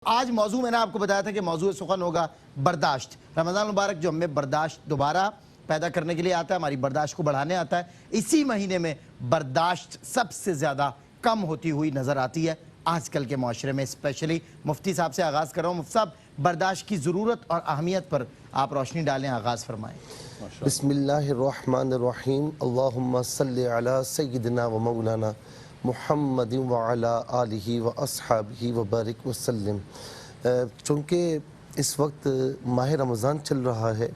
آج موضوع میں نے آپ کو بتایا تھا کہ موضوع سخن ہوگا برداشت۔ رمضان مبارک جو ہمیں برداشت دوبارہ پیدا کرنے کے لیے آتا ہے، ہماری برداشت کو بڑھانے آتا ہے۔ اسی مہینے میں برداشت سب سے زیادہ کم ہوتی ہوئی نظر آتی ہے آج کل کے معاشرے میں، اسپیشلی مفتی صاحب سے آغاز کر رہا ہوں۔ مفتی صاحب، برداشت کی ضرورت اور اہمیت پر آپ روشنی ڈالیں، آغاز فرمائیں۔ بسم اللہ الرحمن الرحیم، اللہم صلی علی سیدنا و مولانا محمد وعلی آلہ و اصحابہ وبارک وسلم۔ چونکہ اس وقت ماہ رمضان چل رہا ہے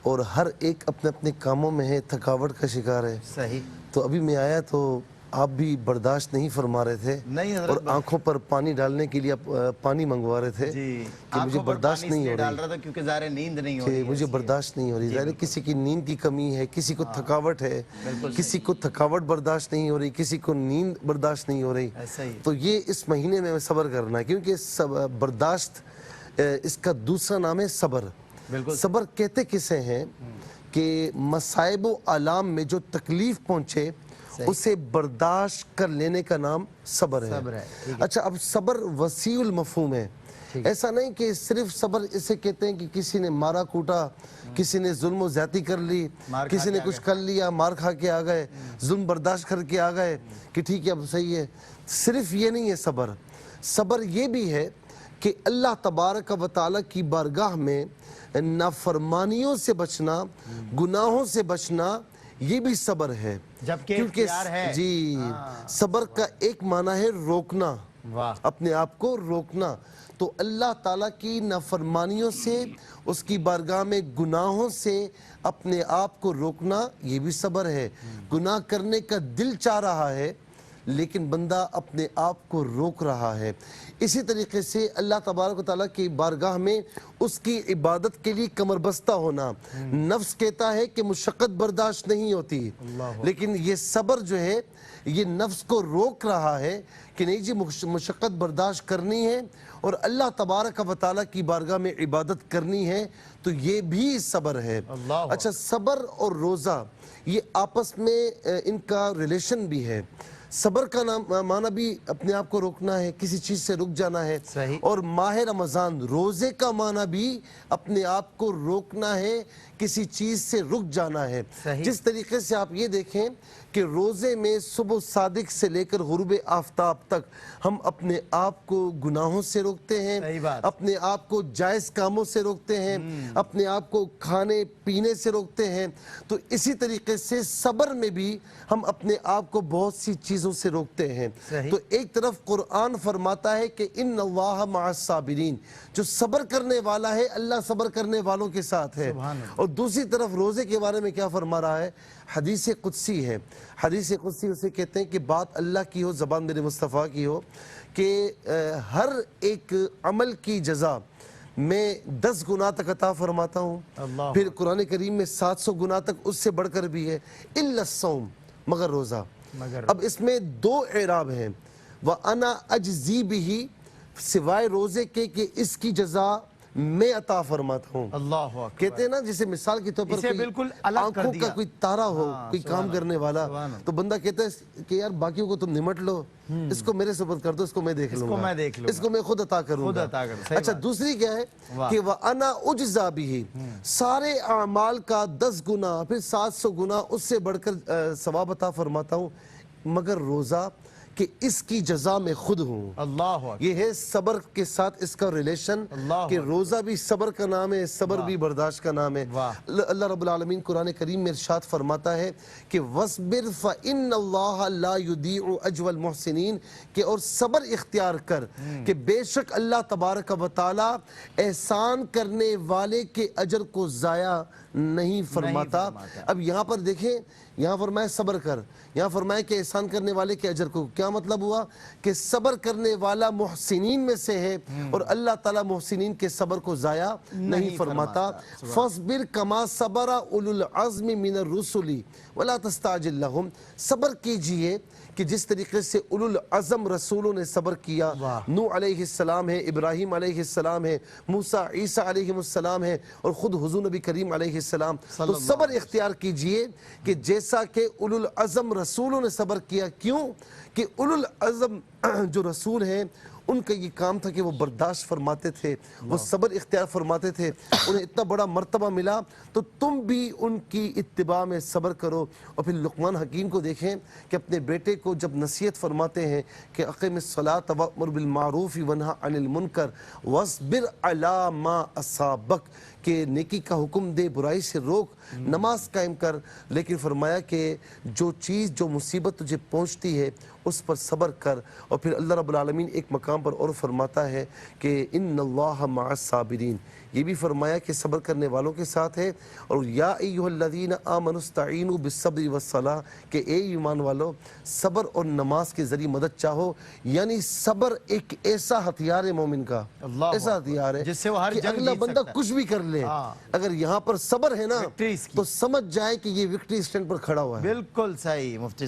اور ہر ایک اپنے اپنے کاموں میں ہے، تھکاوٹ کا شکار ہے۔ صحیح۔ تو ابھی میں آیا تو آپ بھی برداشت نہیں فرما رہے تھے نہیں حضرت، اور آنکھوں پر پانی ڈالنے کے لیے آپ پانی منگوا رہے تھے کہ مجھے برداشت نہیں ہو ڈال رہا تھا کیونکہ ظاہر نیند نہیں ہو رہی ہے، مجھے برداشت نہیں ہو رہی۔ ظاہر کسی کی نیند کی کمی ہے، کسی کو تھکاوٹ ہے، کسی کو تھکاوٹ برداشت نہیں ہو رہی، کسی کو نیند برداشت نہیں ہو رہی۔ تو یہ اس مہینے میں صبر کرنا ہے، کیونکہ برداشت اس کا دوسرا نام ہے صبر۔ صبر کہتے کسے ہیں کہ مصائب و آلام میں جو تکلیف پہنچے اسے برداشت کر لینے کا نام صبر ہے۔ اچھا، اب صبر وسیع المفہوم ہے۔ ایسا نہیں کہ صرف صبر اسے کہتے ہیں کہ کسی نے مارا کوٹا، کسی نے ظلم و زیادتی کر لی، کسی نے کچھ کر لیا، مار کھا کے آ گئے، ظلم برداشت کر کے آ گئے کہ ٹھیک ہے اب صحیح ہے۔ صرف یہ نہیں ہے صبر۔ صبر یہ بھی ہے کہ اللہ تبارک و تعالیٰ کی بارگاہ میں نافرمانیوں سے بچنا، گناہوں سے بچنا، یہ بھی صبر ہے۔ جبکہ اختیار ہے۔ جی، صبر کا ایک معنی ہے روکنا، اپنے آپ کو روکنا۔ تو اللہ تعالیٰ کی نافرمانیوں سے، اس کی بارگاہ میں گناہوں سے اپنے آپ کو روکنا، یہ بھی صبر ہے۔ گناہ کرنے کا دل چاہ رہا ہے لیکن بندہ اپنے آپ کو روک رہا ہے۔ اسی طریقے سے اللہ تبارک و تعالیٰ کی بارگاہ میں اس کی عبادت کے لیے کمر بستہ ہونا۔ نفس کہتا ہے کہ مشقت برداشت نہیں ہوتی، لیکن یہ صبر جو ہے یہ نفس کو روک رہا ہے کہ نہیں جی مشقت برداشت کرنی ہے اور اللہ تبارک و تعالیٰ کی بارگاہ میں عبادت کرنی ہے، تو یہ بھی صبر ہے۔ اچھا، صبر اور روزہ یہ آپس میں ان کا ریلیشن بھی ہے۔ صبر کا معنی بھی اپنے آپ کو روکنا ہے، کسی چیز سے رک جانا ہے، اور ماہ رمضان روزے کا معنی بھی اپنے آپ کو روکنا ہے، کسی چیز سے رک جانا ہے۔ جس طریقے سے آپ یہ دیکھیں کہ روزے میں صبح صادق سے لے کر غروب آفتاب تک ہم اپنے آپ کو گناہوں سے روکتے ہیں، اپنے آپ کو جائز کاموں سے روکتے ہیں، اپنے آپ کو کھانے پینے سے روکتے ہیں، تو اسی طریقے سے صبر میں بھی ہم اپنے آپ کو بہت سی چیزوں سے روکتے ہیں۔ تو ایک طرف قرآن فرماتا ہے کہ ان اللہ مع الصابرین، جو صبر کرنے والا ہے اللہ صبر کرنے والوں کے ساتھ ہے، اور دوسری طرف روزے کے بارے میں کیا فرما رہا ہے؟ حدیث قدسی ہے۔ حدیث قدسی اسے کہتے ہیں کہ بات اللہ کی ہو، زبان میرے مصطفیٰ کی ہو، کہ ہر ایک عمل کی جزا میں 10 گناہ تک عطا فرماتا ہوں۔ پھر قرآن کریم میں 700 گناہ تک اس سے بڑھ کر بھی ہے، الا الصوم، مگر روزہ۔ اب اس میں 2 اعراب ہیں، وَأَنَا أَجْزِي بِهِ، سوائے روزے کے کہ اس کی جزا میں عطا فرماتا ہوں۔ کہتے ہیں نا، جیسے مثال کے طور پر آنکھوں کا کوئی تارا ہو، کوئی کام کرنے والا، تو بندہ کہتا ہے کہ یار باقیوں کو تم نمٹ لو، اس کو میرے سپرد کر دو، اس کو میں دیکھ لوں گا، اس کو میں خود عطا کروں گا۔ اچھا، دوسری کیا ہے کہ وَأَنَا أُجْزَا بِهِ، سارے اعمال کا 10 گنا، پھر 700 گنا اس سے بڑھ کر ثواب عطا فرماتا ہوں، مگر روزہ کہ اس کی جزا میں خود ہوں۔ یہ ہے صبر کے ساتھ اس کا ریلیشن، کہ روزہ بھی صبر کا نام ہے، صبر بھی برداشت کا نام ہے۔ اللہ رب العالمین قرآن کریم میں ارشاد فرماتا ہے کہ وَاصْبِرْ فَإِنَّ اللَّهَ لَا يُضِيعُ أَجْرَ الْمُحْسِنِينَ، کہ اور صبر اختیار کر کہ بے شک اللہ تبارک و تعالی احسان کرنے والے کے اجر کو ضائع نہیں فرماتا۔ اب یہاں پر دیکھیں، یہاں فرمایا صبر کر، یہاں فرمایا کہ احسان کرنے والے کے اجر کو، کیا مطلب ہوا کہ صبر کرنے والا محسنین میں سے ہے اور اللہ تعالیٰ محسنین کے صبر کو ضائع نہیں فرماتا۔ فَاصْبِرْ كَمَا صَبَرَ أُولُو الْعَزْمِ مِنَ الرُّسُلِ وَلَا تَسْتَعْجِل لَهُمْ، صبر کیجئے کہ جس طریقے سے اولو العزم رسولوں نے صبر کیا، نوح علیہ السلام ہے، ابراہیم علیہ السلام ہے، موسیٰ عیسیٰ علیہ السلام ہے، اور خود حضور نبی کریم علیہ السلام۔ تو صبر اختیار کیجئے کہ جیسا کہ اولو العزم رسولوں نے صبر کیا۔ کیوں کہ اولو العزم جو رسول ہیں ان کا یہ کام تھا کہ وہ برداشت فرماتے تھے, وہ صبر اختیار فرماتے تھے, انہیں اتنا بڑا مرتبہ ملا. تو تم بھی ان کی اتباع میں صبر کرو. اور پھر لقمان حکیم کو دیکھیں کہ اپنے بیٹے کو جب نصیحت فرماتے ہیں کہ اقیم الصلاۃ وامر بالمعروف ونہی عن المنکر واصبر علی ما اصابک, کہ نیکی کا حکم دے, برائی سے روک, نماز قائم کر, لیکن فرمایا کہ جو چیز, جو مصیبت تجھے پہنچتی ہے اس پر صبر کر. اور پھر اللہ رب العالمین ایک مقام پر اور فرماتا ہے کہ ان اللہ مع الصابرین, یہ بھی فرمایا کہ صبر کرنے والوں کے ساتھ ہے. اور یا ایھا الذین آمنوا استعینوا بالصبر والصلاۃ, کہ اے ایمان والو صبر اور نماز کے ذریعے مدد چاہو. یعنی صبر ایک ایسا ہتھیار ہے مومن کا, ایسا ہتھیار ہے جس سے وہ ہر کہ جنگ اگلا جیت بندہ سکتا ہے. کچھ بھی کر لے, اگر یہاں پر صبر ہے نا وکٹری اس کی. تو سمجھ جائے کہ یہ وکٹری اسٹینڈ پر کھڑا ہوا ہے. بالکل صحیح مفتی